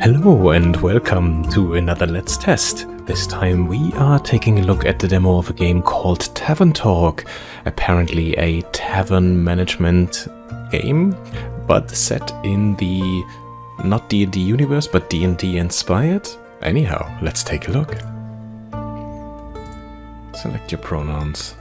Hello and welcome to another Let's Test. This time we are taking a look at the demo of a game called Tavern Talk, apparently a tavern management game, but set in the not D&D universe, but D&D inspired. Anyhow, let's take a look. Select your pronouns.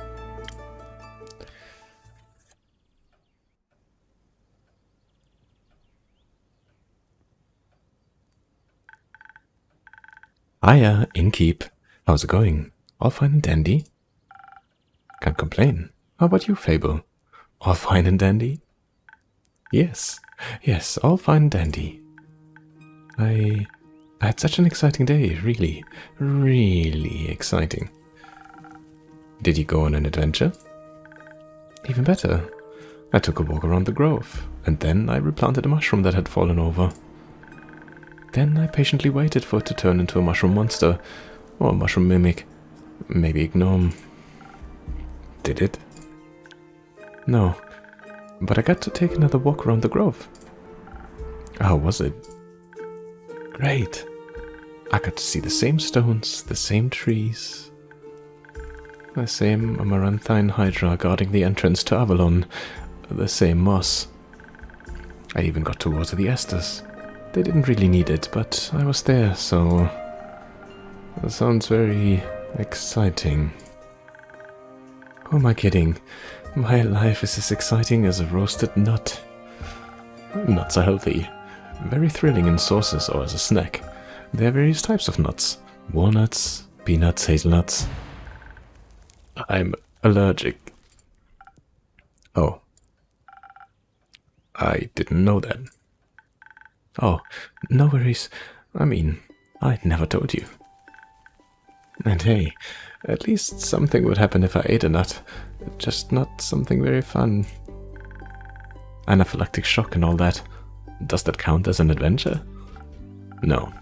Hiya, Innkeep. How's it going? All fine and dandy? Can't complain. How about you, Fable? All fine and dandy? Yes, all fine and dandy. I had such an exciting day, really exciting. Did you go on an adventure? Even better. I took a walk around the grove, and then I replanted a mushroom that had fallen over. Then I patiently waited for it to turn into a mushroom monster, or a mushroom mimic, maybe a gnome. Did it? No, but I got to take another walk around the grove. How was it? Great. I got to see the same stones, the same trees, the same amaranthine hydra guarding the entrance to Avalon, the same moss. I even got to water the asters. They didn't really need it, but I was there, so that sounds very exciting. Who am I kidding? My life is as exciting as a roasted nut. Nuts are healthy, very thrilling in sauces or as a snack. There are various types of nuts: walnuts, peanuts, hazelnuts. I'm allergic. Oh. I didn't know that. Oh, no worries. I mean, I never told you. And hey, at least something would happen if I ate a nut. Just not something very fun. Anaphylactic shock and all that. Does that count as an adventure? No.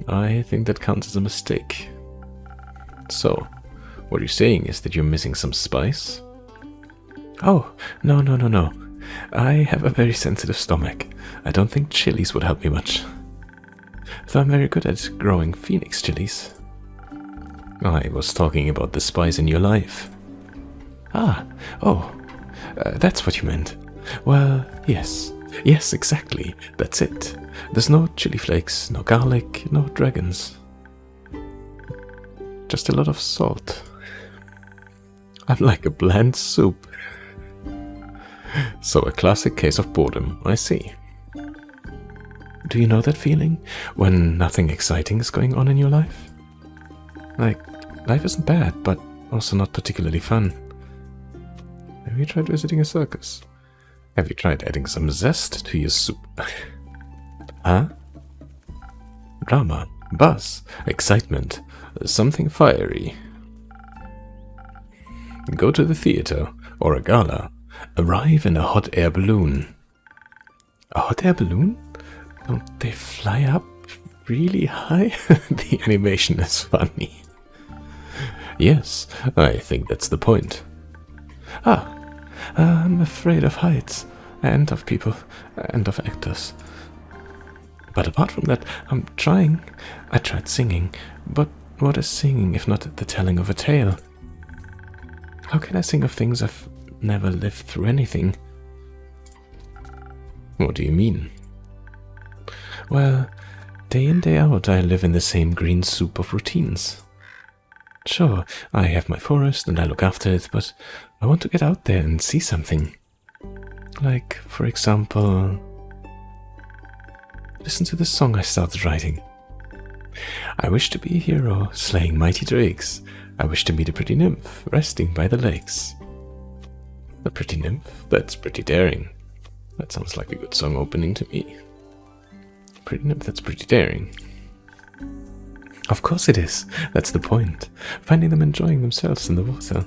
I think that counts as a mistake. So, what you're saying is that you're missing some spice? Oh, no. I have a very sensitive stomach. I don't think chilies would help me much. Though I'm very good at growing phoenix chilies. I was talking about the spice in your life. That's what you meant. Well, yes, exactly, that's it. There's no chili flakes, no garlic, no dragons. Just a lot of salt. I'm like a bland soup. So a classic case of boredom, I see. Do you know that feeling when nothing exciting is going on in your life? Like, life isn't bad, but also not particularly fun. Have you tried visiting a circus? Have you tried adding some zest to your soup? Huh? Drama, buzz, excitement, something fiery. Go to the theater or a gala. Arrive in a hot air balloon. A hot air balloon? Don't they fly up really high? The animation is funny. Yes, I think that's the point. I'm afraid of heights, and of people, and of actors. But apart from that, I'm trying. I tried singing, but what is singing if not the telling of a tale? How can I sing of things I've never lived through anything? What do you mean? Well, day in, day out, I live in the same green soup of routines. Sure, I have my forest and I look after it, but I want to get out there and see something. Like, for example, listen to this song I started writing. I wish to be a hero, slaying mighty drakes. I wish to meet a pretty nymph, resting by the lakes. A pretty nymph? That's pretty daring. That sounds like a good song opening to me. Pretty nymph, that's pretty daring. Of course it is. That's the point. Finding them enjoying themselves in the water.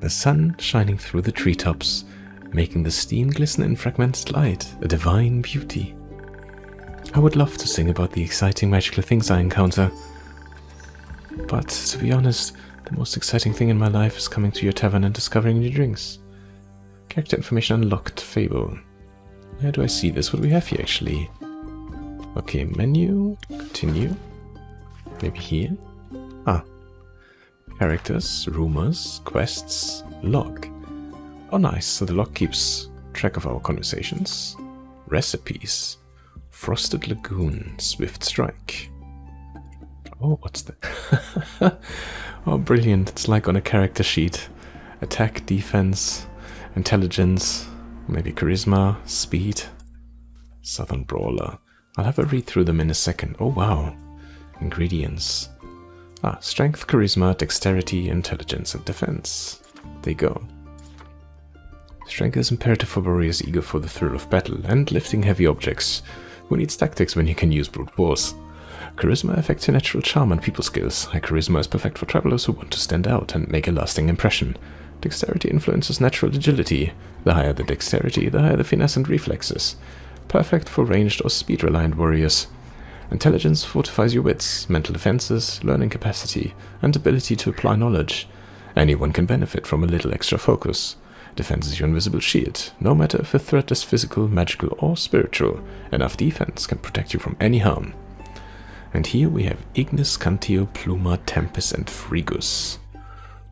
The sun shining through the treetops, making the steam glisten in fragmented light, a divine beauty. I would love to sing about the exciting magical things I encounter. But, to be honest, the most exciting thing in my life is coming to your tavern and discovering new drinks. Character information unlocked, Fable. Where do I see this? What do we have here, actually? Okay, menu, continue. Maybe here? Ah. Characters, rumors, quests, log. Oh nice, so the log keeps track of our conversations. Recipes. Frosted Lagoon, Swift Strike. Oh, what's that? Oh, brilliant. It's like on a character sheet. Attack, defense, intelligence, maybe charisma, speed. Southern Brawler. I'll have a read through them in a second. Oh, wow. Ingredients. Ah, strength, charisma, dexterity, intelligence, and defense. There you go. Strength is imperative for warriors eager for the thrill of battle and lifting heavy objects. Who needs tactics when you can use brute force? Charisma affects your natural charm and people skills. High charisma is perfect for travelers who want to stand out and make a lasting impression. Dexterity influences natural agility. The higher the dexterity, the higher the finesse and reflexes. Perfect for ranged or speed-reliant warriors. Intelligence fortifies your wits, mental defenses, learning capacity, and ability to apply knowledge. Anyone can benefit from a little extra focus. Defense is your invisible shield. No matter if the threat is physical, magical, or spiritual, enough defense can protect you from any harm. And here we have Ignis, Cantio, Pluma, Tempest, and Frigus.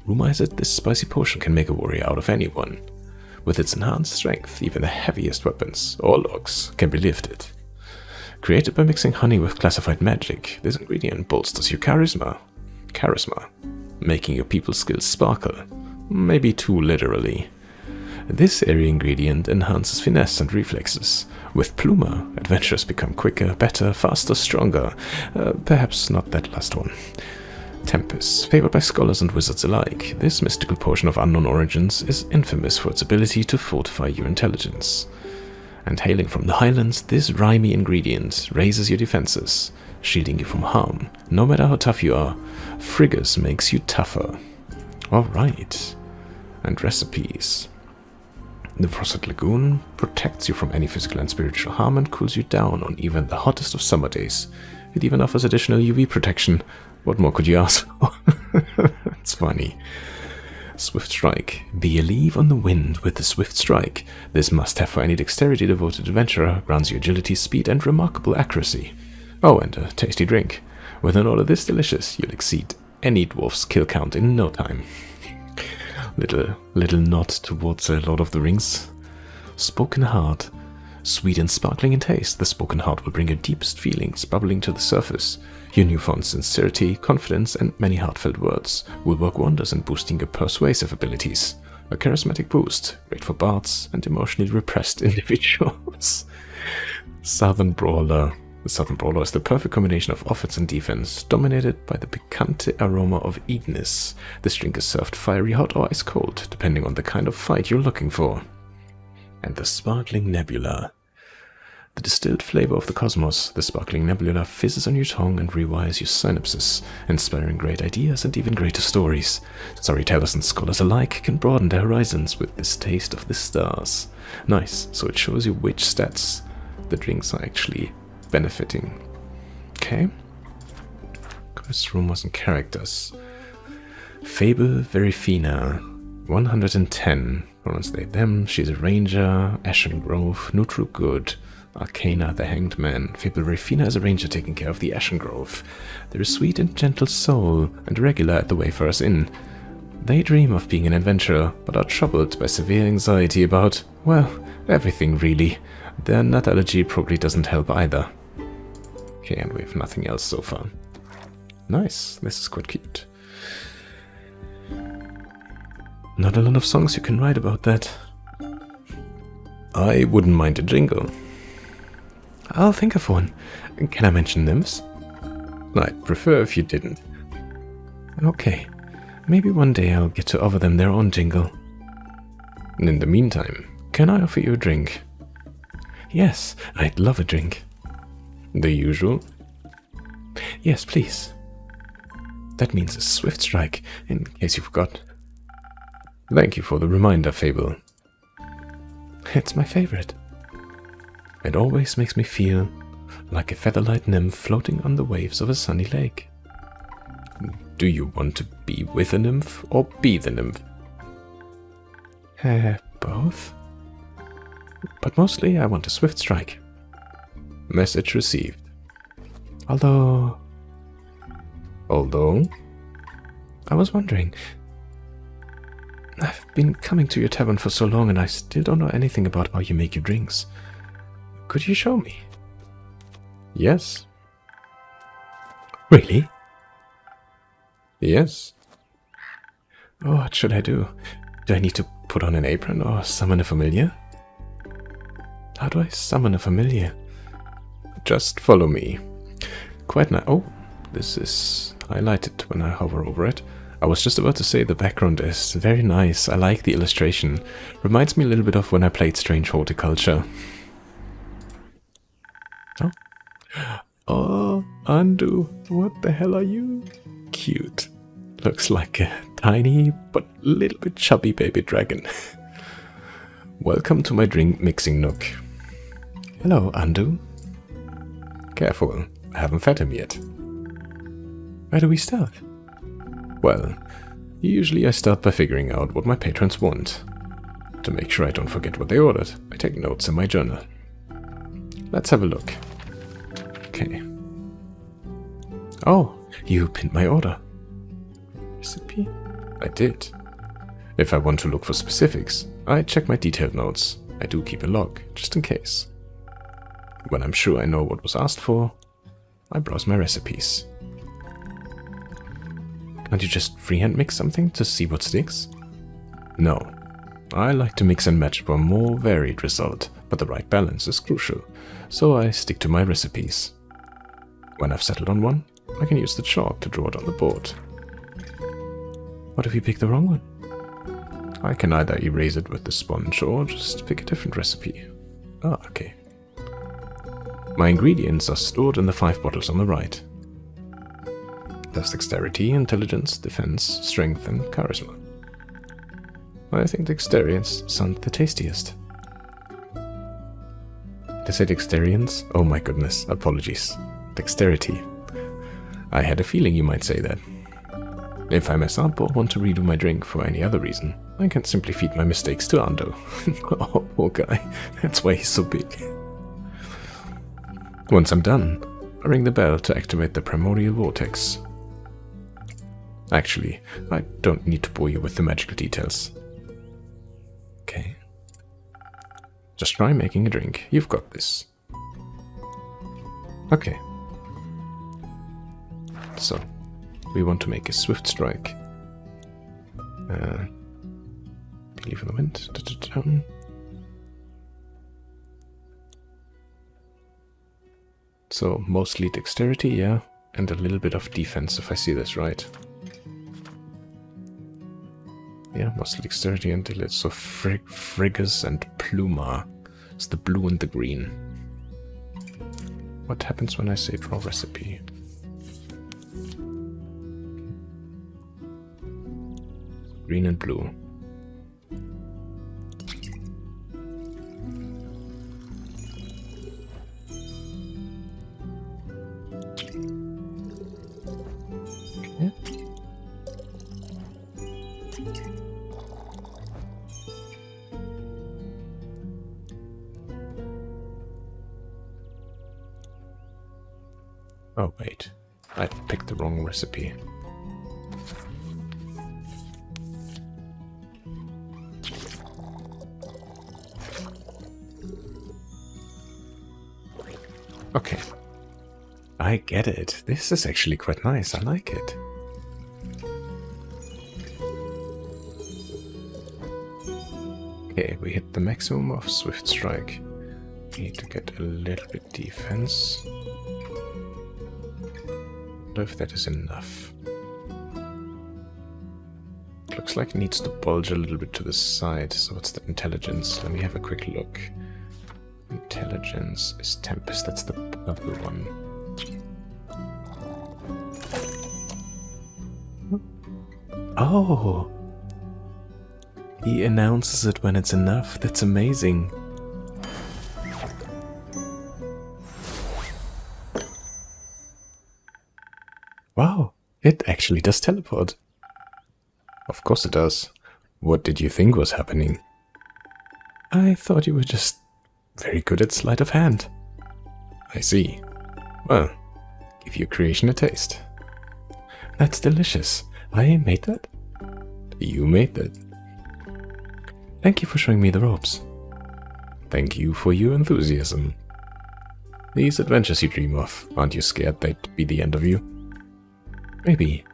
Rumor has it this spicy potion can make a warrior out of anyone. With its enhanced strength, even the heaviest weapons, or logs, can be lifted. Created by mixing honey with classified magic, this ingredient bolsters your charisma, making your people's skills sparkle, maybe too literally. This area ingredient enhances finesse and reflexes. With Pluma, adventurers become quicker, better, faster, stronger. Perhaps not that last one. Tempest, favored by scholars and wizards alike, this mystical potion of unknown origins is infamous for its ability to fortify your intelligence. And hailing from the highlands, this rhymy ingredient raises your defenses, shielding you from harm. No matter how tough you are, Frigus makes you tougher. Alright. And recipes. The Frosted Lagoon protects you from any physical and spiritual harm and cools you down on even the hottest of summer days. It even offers additional UV protection. What more could you ask for? It's funny. Swift Strike. Be a leaf on the wind with the Swift Strike. This must-have for any dexterity-devoted adventurer, grants you agility, speed, and remarkable accuracy. Oh, and a tasty drink. With an order this delicious, you'll exceed any dwarf's kill count in no time. Little nod towards Lord of the Rings. Spoken Heart. Sweet and sparkling in taste, the Spoken Heart will bring your deepest feelings bubbling to the surface. Your newfound sincerity, confidence, and many heartfelt words will work wonders in boosting your persuasive abilities. A charismatic boost, great for bards and emotionally repressed individuals. Southern Brawler. The Southern Brawler is the perfect combination of offense and defense, dominated by the picante aroma of Ignis. This drink is served fiery hot or ice cold, depending on the kind of fight you're looking for. And the Sparkling Nebula. The distilled flavor of the cosmos, the Sparkling Nebula fizzes on your tongue and rewires your synapses, inspiring great ideas and even greater stories. Storytellers and scholars alike can broaden their horizons with this taste of the stars. Nice, so it shows you which stats the drinks are actually benefiting. Okay. Quests, rumors, and characters. Fable Verifina, 110. Pronouns they, them. She's a ranger. Ashen Grove, neutral good. Arcana, the Hanged Man. Fable Verifina is a ranger taking care of the Ashen Grove. They're a sweet and gentle soul, and regular at the Wayfarer's Inn. They dream of being an adventurer, but are troubled by severe anxiety about, well, everything really. Their nut allergy probably doesn't help either. Okay, and we have nothing else so far. Nice, this is quite cute. Not a lot of songs you can write about that. I wouldn't mind a jingle. I'll think of one. Can I mention nymphs? I'd prefer if you didn't. Okay, maybe one day I'll get to offer them their own jingle. In the meantime, can I offer you a drink? Yes, I'd love a drink. The usual? Yes, please. That means a Swift Strike, in case you forgot. Thank you for the reminder, Fable. It's my favorite. It always makes me feel like a featherlight nymph floating on the waves of a sunny lake. Do you want to be with a nymph or be the nymph? Both. But mostly I want a Swift Strike. Message received. Although, I was wondering, I've been coming to your tavern for so long and I still don't know anything about how you make your drinks. Could you show me? Yes. Really? Yes. Oh, what should I do? Do I need to put on an apron or summon a familiar? How do I summon a familiar? Just follow me. Quite nice. Oh, this is highlighted when I hover over it. I was just about to say the background is very nice. I like the illustration. Reminds me a little bit of when I played Strange Horticulture. Oh. Oh, Andu, what the hell are you? Cute. Looks like a tiny but little bit chubby baby dragon. Welcome to my drink mixing nook. Hello, Andu. Careful, I haven't fed him yet. Where do we start? Well, usually I start by figuring out what my patrons want. To make sure I don't forget what they ordered, I take notes in my journal. Let's have a look. Okay. Oh, you pinned my order. Recipe? I did. If I want to look for specifics, I check my detailed notes. I do keep a log, just in case. When I'm sure I know what was asked for, I browse my recipes. Can't you just freehand mix something to see what sticks? No. I like to mix and match for a more varied result, but the right balance is crucial, so I stick to my recipes. When I've settled on one, I can use the chalk to draw it on the board. What if you pick the wrong one? I can either erase it with the sponge or just pick a different recipe. Ah, okay. My ingredients are stored in the 5 bottles on the right. There's dexterity, intelligence, defense, strength, and charisma. I think dexterians sound the tastiest. Did I say dexterians? Oh my goodness, apologies. Dexterity. I had a feeling you might say that. If I mess up or want to redo my drink for any other reason, I can simply feed my mistakes to Ando. Oh, poor guy. That's why he's so big. Once I'm done, I ring the bell to activate the primordial vortex. Actually, I don't need to bore you with the magical details. Okay. Just try making a drink. You've got this. Okay. So, we want to make a swift strike. Believe in the wind. So, mostly dexterity, yeah, and a little bit of defense, if I see this right. Yeah, mostly dexterity and a little so Frigus and Pluma. It's the blue and the green. What happens when I say draw recipe? Green and blue. Okay. Oh wait, I picked the wrong recipe. Okay. I get it. This is actually quite nice. I like it. Okay, we hit the maximum of Swift Strike. We need to get a little bit defense. I wonder if that is enough. Looks like it needs to bulge a little bit to the side. So what's the intelligence? Let me have a quick look. Intelligence is Tempest, that's the purple one. Oh! He announces it when it's enough, that's amazing. Wow, it actually does teleport. Of course it does. What did you think was happening? I thought you were just very good at sleight of hand. I see. Well, Give your creation a taste. That's delicious. I made that? You made that. Thank you for showing me the ropes. Thank you for your enthusiasm. These adventures you dream of, aren't you scared they'd be the end of you? Maybe,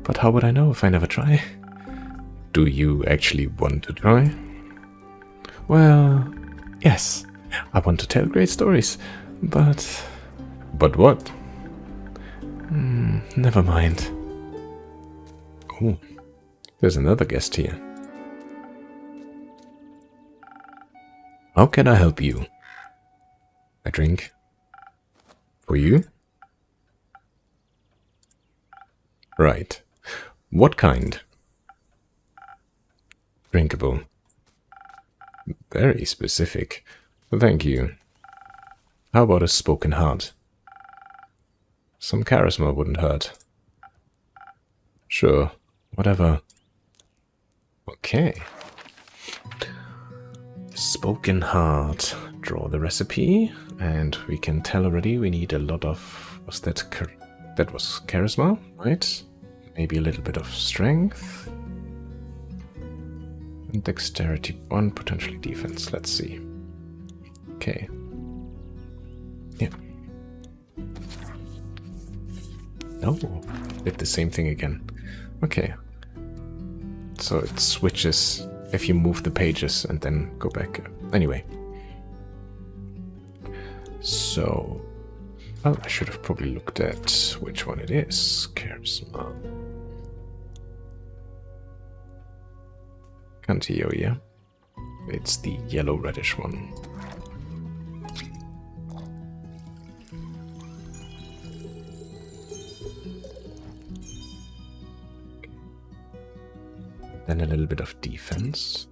but how would I know if I never try? Do you actually want to try? Well, yes, I want to tell great stories, but... But what? Never mind. Oh, there's another guest here. How can I help you? A drink? For you? Right. What kind? Drinkable. Very specific. Thank you. How about a spoken heart? Some charisma wouldn't hurt. Sure. Whatever. Okay. Spoken heart. Draw the recipe. And we can tell already we need a lot of... Was that... That was charisma, right? Maybe a little bit of strength. And dexterity 1, potentially defense. Let's see. Okay. Yeah. Oh, did the same thing again. Okay. So it switches if you move the pages and then go back. Anyway. So... Well, I should have probably looked at which one it is. Charisma. Cantillo, yeah? It's the yellow-reddish one. Then a little bit of defense.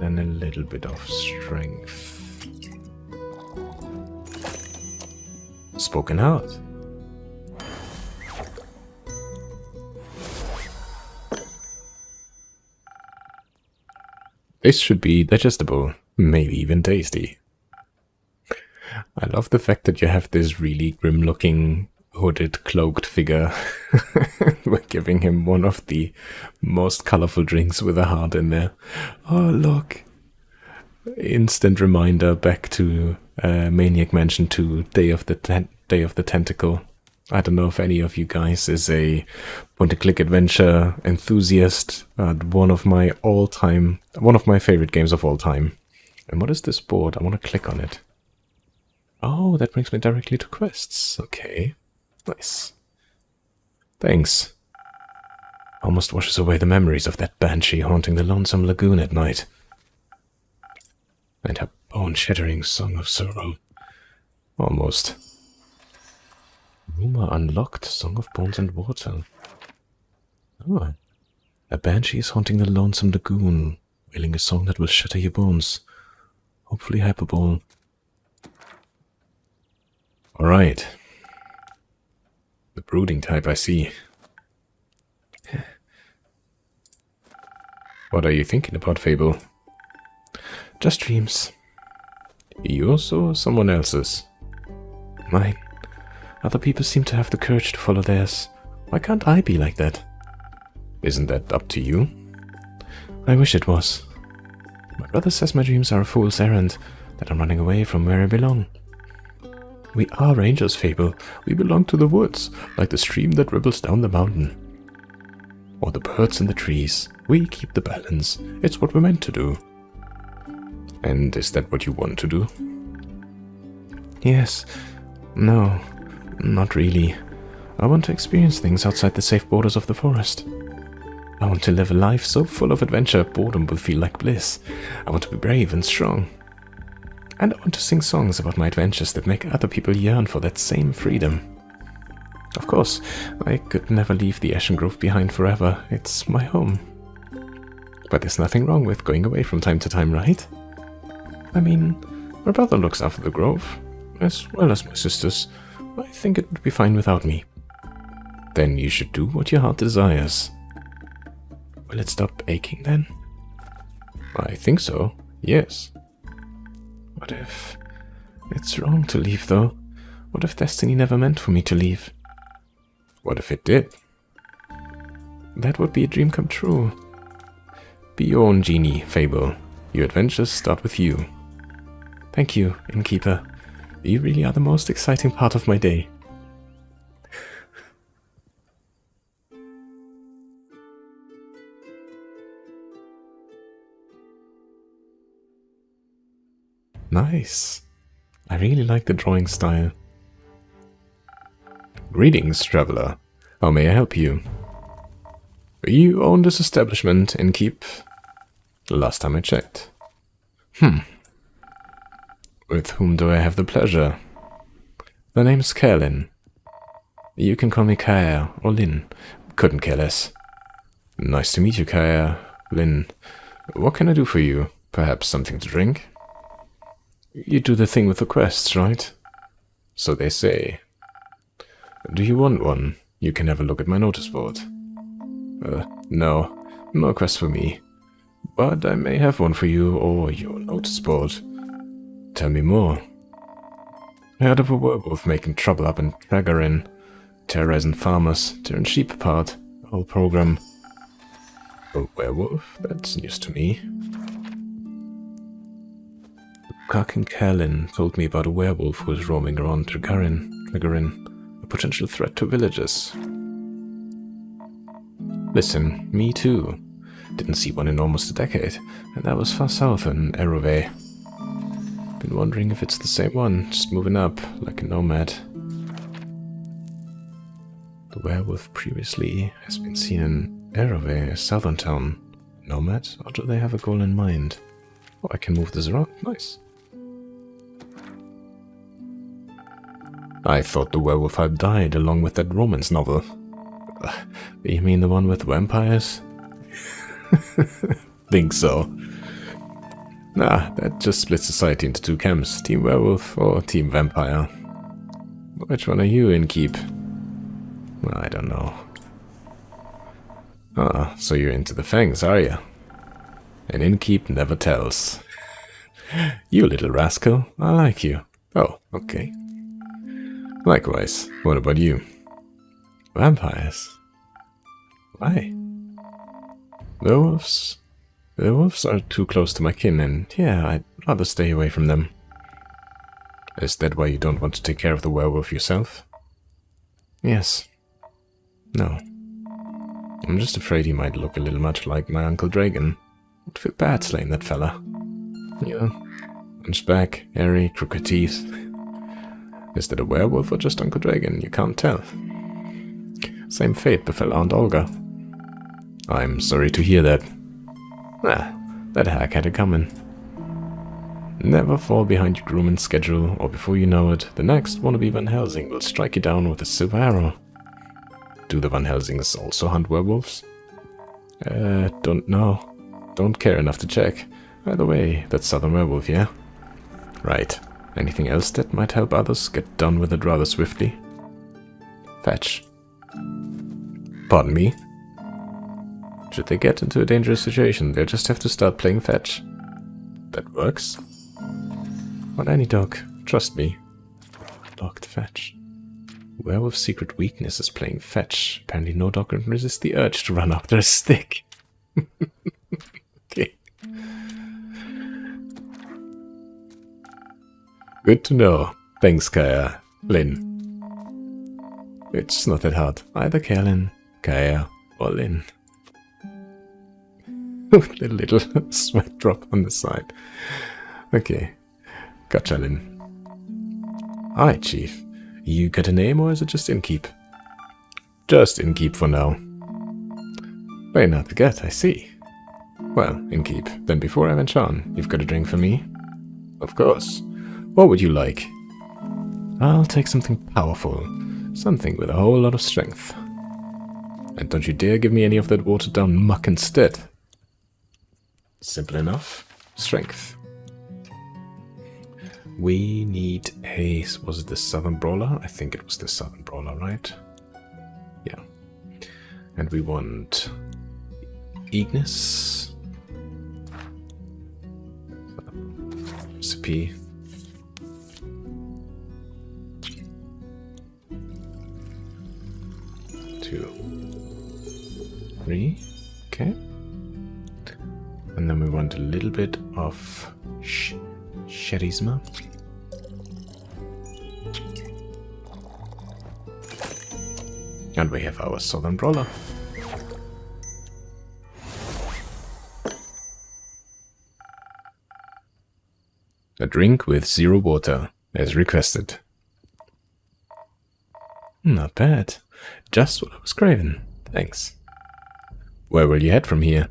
Then a little bit of strength. Spoken heart. This should be digestible, maybe even tasty. I love the fact that you have this really grim-looking, hooded, cloaked figure. We're giving him one of the most colorful drinks with a heart in there. Oh, look. Instant reminder back to Maniac Mansion 2, Day of the Tentacle. I don't know if any of you guys is a point-and-click adventure enthusiast. One of my favorite games of all time. And what is this board? I want to click on it. Oh, that brings me directly to quests. Okay, nice. Thanks. Almost washes away the memories of that banshee haunting the lonesome lagoon at night. And her bone-shattering song of sorrow. Almost. Rumor unlocked, Song of Bones and Water. Oh. A banshee is haunting the lonesome lagoon, wailing a song that will shatter your bones. Hopefully hyperbole. Alright. The brooding type, I see. What are you thinking about, Fable? Just dreams. Yours or someone else's? Mine. Other people seem to have the courage to follow theirs. Why can't I be like that? Isn't that up to you? I wish it was. My brother says my dreams are a fool's errand, that I'm running away from where I belong. We are rangers, Fable. We belong to the woods, like the stream that ripples down the mountain. Or the birds in the trees. We keep the balance. It's what we're meant to do. And is that what you want to do? Yes. No. Not really. I want to experience things outside the safe borders of the forest. I want to live a life so full of adventure, boredom will feel like bliss. I want to be brave and strong. And I want to sing songs about my adventures that make other people yearn for that same freedom. Of course, I could never leave the Ashen Grove behind forever. It's my home. But there's nothing wrong with going away from time to time, right? I mean, my brother looks after the grove, as well as my sisters. I think it would be fine without me. Then you should do what your heart desires. Will it stop aching then? I think so, yes. What if It's wrong to leave, though. What if destiny never meant for me to leave? What if it did? That would be a dream come true. Be your own genie, Fable. Your adventures start with you. Thank you, Innkeeper. You really are the most exciting part of my day. Nice. I really like the drawing style. Greetings, traveler. How may I help you? You own this establishment, Innkeep? Last time I checked. With whom do I have the pleasure? The name's Kaelin. You can call me Kaya or Lin. Couldn't care less. Nice to meet you, Kaya. Lin. What can I do for you? Perhaps something to drink? You do the thing with the quests, right? So they say. Do you want one? You can have a look at my notice board. No quest for me. But I may have one for you or your notice board. Tell me more. I heard of a werewolf making trouble up in Tragarin, terrorizing farmers, tearing sheep apart. The whole program. A werewolf? That's news to me. Karkin Kaelin told me about a werewolf who was roaming around Tragarin, a potential threat to villagers. Listen, me too. Didn't see one in almost a decade, and that was far south in Erove. Been wondering if it's the same one, just moving up, like a nomad. The werewolf previously has been seen in Erove, a southern town. Nomad, or do they have a goal in mind? Oh, I can move this around, nice. I thought the werewolf had died along with that romance novel. You mean the one with vampires? Think so. Nah, that just splits society into two camps. Team werewolf or team vampire. Which one are you, Innkeep? I don't know. Ah, so you're into the fangs, are you? An Innkeep never tells. You little rascal, I like you. Oh, okay. Likewise, what about you? Vampires? Why? The wolves are too close to my kin, and yeah, I'd rather stay away from them. Is that why you don't want to take care of the werewolf yourself? Yes. No. I'm just afraid he might look a little much like my Uncle Dragon. I'd feel bad slaying that fella. Yeah, hunchback, hairy, crooked teeth. Is that a werewolf or just Uncle Dragon? You can't tell. Same fate befell Aunt Olga. I'm sorry to hear that. That hack had it coming. Never fall behind your grooming schedule, or before you know it, the next wannabe Van Helsing will strike you down with a silver arrow. Do the Van Helsings also hunt werewolves? Don't know. Don't care enough to check. Either way, that's Southern Werewolf, yeah? Right. Anything else that might help others get done with it rather swiftly? Fetch. Pardon me? Should they get into a dangerous situation, they'll just have to start playing fetch. That works. On any dog, trust me. Locked fetch. Werewolf's secret weakness is playing fetch. Apparently no dog can resist the urge to run after a stick. Okay. Good to know. Thanks, Kaya. Lin. It's not that hard. Either Kaelin, Kaya, or Lin. With a little sweat drop on the side. Okay. Gotcha, Lin. Hi, Chief. You got a name, or is it just Innkeep? Just Innkeep for now. Very hard to get, I see. Well, Innkeep, then before I venture on, you've got a drink for me? Of course. What would you like? I'll take something powerful. Something with a whole lot of strength. And don't you dare give me any of that watered-down muck instead. Simple enough. Strength. We need a... was it the Southern Brawler? I think it was the Southern Brawler, right? Yeah. And we want... Ignis. Recipe. 3. Okay. And then we want a little bit of charisma. And we have our Southern Brawler. A drink with 0 water, as requested. Not bad. Just what I was craving. Thanks. Where will you head from here?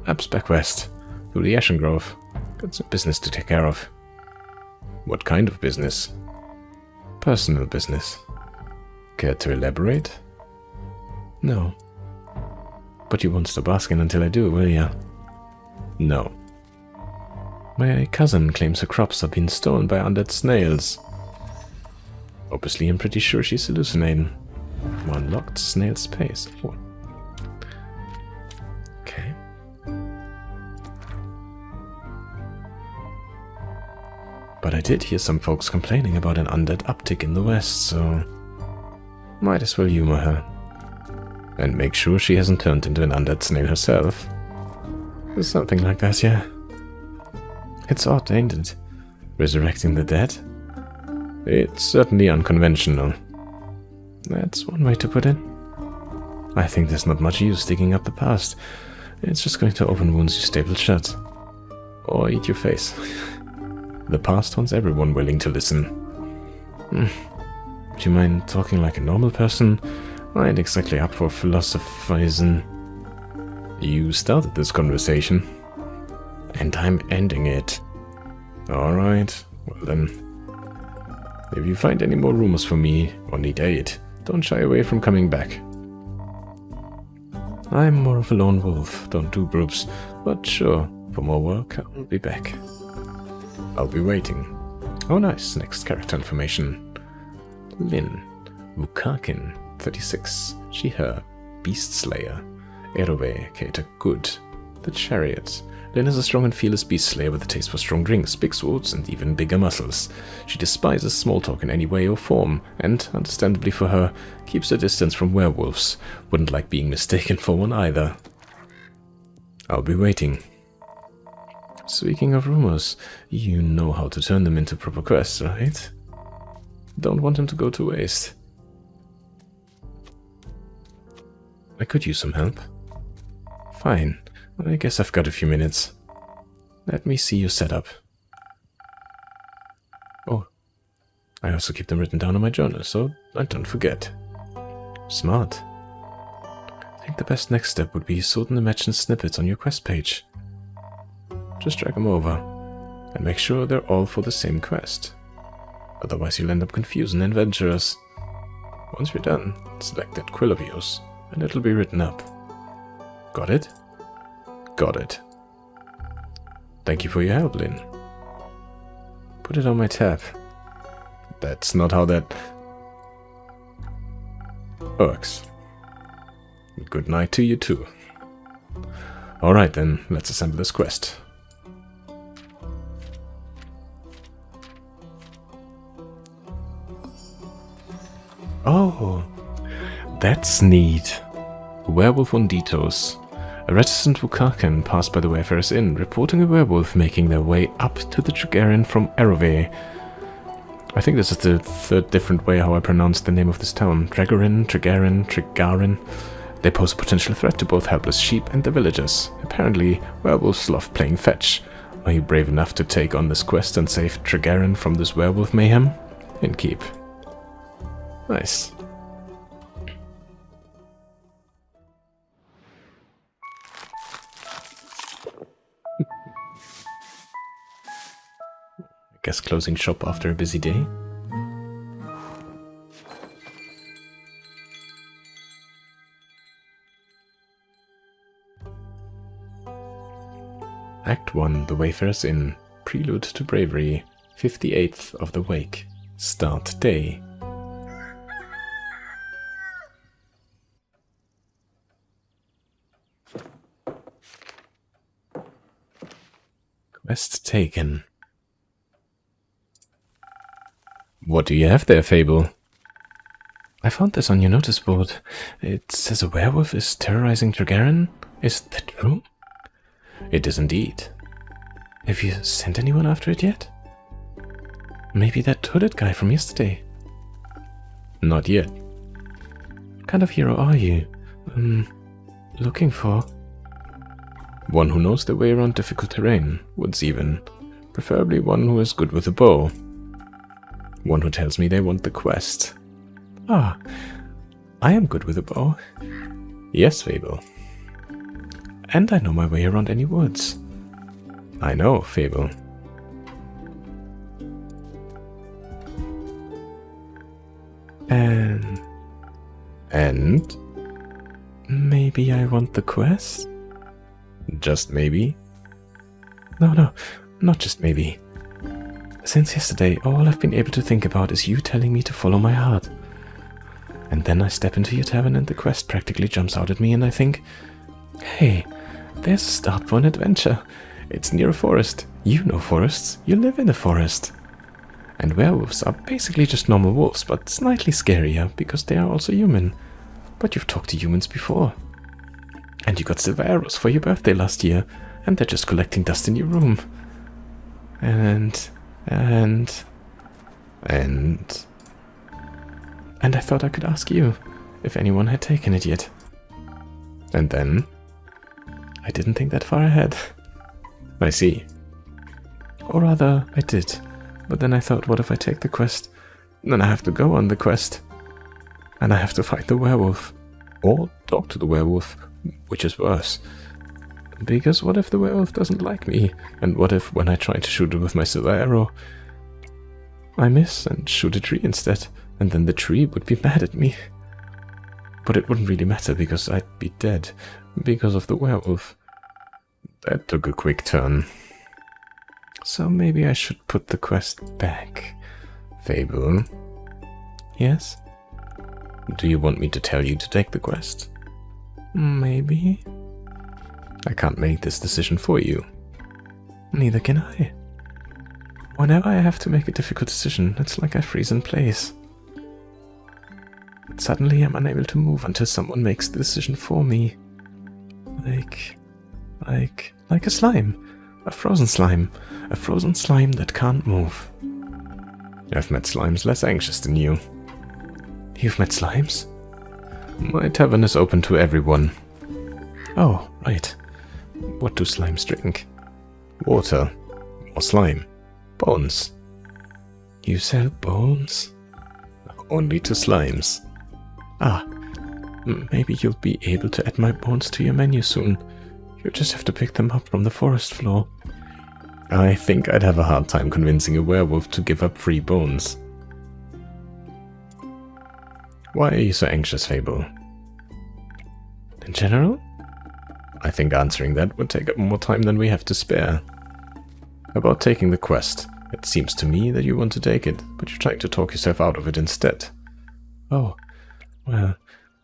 Perhaps back west, through the Ashen Grove. Got some business to take care of. What kind of business? Personal business. Care to elaborate? No. But you won't stop asking until I do, will ya? No. My cousin claims her crops are being stolen by undead snails. Obviously, I'm pretty sure she's hallucinating. One locked snail space. Oh. Okay. But I did hear some folks complaining about an undead uptick in the west, so might as well humor her. And make sure she hasn't turned into an undead snail herself. Something like that, yeah. It's odd, ain't it? Resurrecting the dead? It's certainly unconventional. That's one way to put it. I think there's not much use digging up the past. It's just going to open wounds you staple shut. Or eat your face. The past wants everyone willing to listen. Would you mind talking like a normal person? I ain't exactly up for philosophizing. You started this conversation. And I'm ending it. Alright, well then. If you find any more rumors for me, or need aid, don't shy away from coming back. I'm more of a lone wolf, don't do groups, but sure, for more work, I'll be back. I'll be waiting. Oh nice, next character information. Lynn, Vukakin, 36, she, her, Beast Slayer, Erove, Cater, good. The Chariot. Lynn is a strong and fearless beast slayer with a taste for strong drinks, big swords, and even bigger muscles. She despises small talk in any way or form, and, understandably for her, keeps her distance from werewolves. Wouldn't like being mistaken for one either. I'll be waiting. Speaking of rumors, you know how to turn them into proper quests, right? Don't want them to go to waste. I could use some help. Fine. I guess I've got a few minutes. Let me see you set up. Oh, I also keep them written down in my journal, so I don't forget. Smart. I think the best next step would be sorting the mentioned snippets on your quest page. Just drag them over, and make sure they're all for the same quest. Otherwise you'll end up confusing adventurers. Once you're done, select that quill of yours, and it'll be written up. Got it? Got it. Thank you for your help, Lynn. Put it on my tab. That's not how that works. Good night to you too. Alright then, let's assemble this quest. Oh, that's neat. Werewolf on Ditos. A reticent Vukakin passed by the Wayfarer's Inn, reporting a werewolf making their way up to the Trigarian from Erove. I think this is the third different way how I pronounce the name of this town. Trigarian, Trigarin. They pose a potential threat to both helpless sheep and the villagers. Apparently, werewolves love playing fetch. Are you brave enough to take on this quest and save Trigarian from this werewolf mayhem? In keep. Nice. Guess closing shop after a busy day. Act 1, The Wayfarer's Inn. Prelude to Bravery. 58th of the Wake. Start day. Quest taken. What do you have there, Fable? I found this on your notice board. It says a werewolf is terrorizing Targaryen. Is that true? It is indeed. Have you sent anyone after it yet? Maybe that hooded guy from yesterday? Not yet. What kind of hero are you? Looking for? One who knows their way around difficult terrain, woods even. Preferably one who is good with a bow. One who tells me they want the quest. Ah, I am good with a bow. Yes, Fable. And I know my way around any woods. I know, Fable. And maybe I want the quest? Just maybe? No, not just maybe. Since yesterday, all I've been able to think about is you telling me to follow my heart. And then I step into your tavern and the quest practically jumps out at me and I think, hey, there's a start for an adventure. It's near a forest. You know forests. You live in a forest. And werewolves are basically just normal wolves, but slightly scarier because they are also human. But you've talked to humans before. And you got silver arrows for your birthday last year, and they're just collecting dust in your room. And I thought I could ask you if anyone had taken it yet. And then I didn't think that far ahead. I see. Or rather, I did. But then I thought, what if I take the quest? Then I have to go on the quest. And I have to fight the werewolf. Or talk to the werewolf, which is worse. Because what if the werewolf doesn't like me? And what if, when I try to shoot it with my silver arrow, I miss and shoot a tree instead? And then the tree would be mad at me. But it wouldn't really matter because I'd be dead. Because of the werewolf. That took a quick turn. So maybe I should put the quest back. Fable? Yes? Do you want me to tell you to take the quest? Maybe. I can't make this decision for you. Neither can I. Whenever I have to make a difficult decision, it's like I freeze in place. Suddenly I'm unable to move until someone makes the decision for me. Like a slime. A frozen slime. A frozen slime that can't move. I've met slimes less anxious than you. You've met slimes? My tavern is open to everyone. Oh, right. What do slimes drink? Water. Or slime. Bones. You sell bones? Only to slimes. Ah, maybe you'll be able to add my bones to your menu soon. You just have to pick them up from the forest floor. I think I'd have a hard time convincing a werewolf to give up free bones. Why are you so anxious, Fable? In general? I think answering that would take up more time than we have to spare. About taking the quest. It seems to me that you want to take it, but you're trying to talk yourself out of it instead. Oh, well,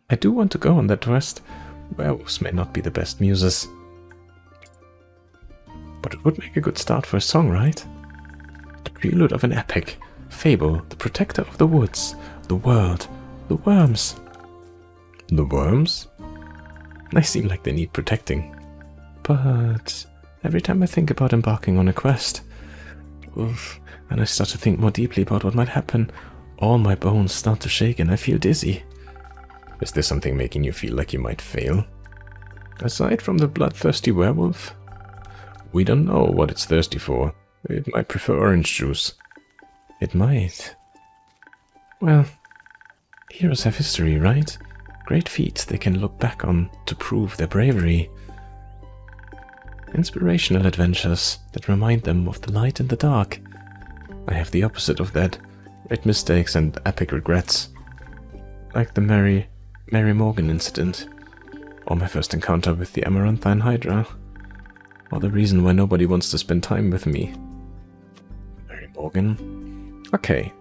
I do want to go on that quest. Werewolves may not be the best muses. But it would make a good start for a song, right? The prelude of an epic. Fable, the protector of the woods, the world, the worms. The worms? They seem like they need protecting. But every time I think about embarking on a quest, oof, and I start to think more deeply about what might happen, all my bones start to shake and I feel dizzy. Is there something making you feel like you might fail? Aside from the bloodthirsty werewolf? We don't know what it's thirsty for. It might prefer orange juice. It might. Well, heroes have history, right? Great feats they can look back on to prove their bravery. Inspirational adventures that remind them of the light and the dark. I have the opposite of that. Great mistakes and epic regrets. Like the Mary Morgan incident. Or my first encounter with the Amaranthine Hydra. Or the reason why nobody wants to spend time with me. Mary Morgan? Okay,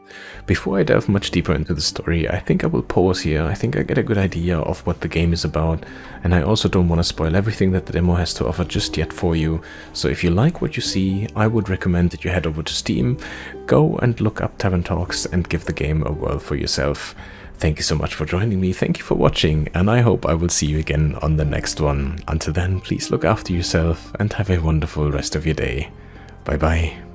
before I delve much deeper into the story, I think I will pause here. I think I get a good idea of what the game is about, and I also don't want to spoil everything that the demo has to offer just yet for you. So if you like what you see, I would recommend that you head over to Steam, go and look up Tavern Talks and give the game a whirl for yourself. Thank you so much for joining me, thank you for watching, and I hope I will see you again on the next one. Until then, please look after yourself and have a wonderful rest of your day. Bye bye.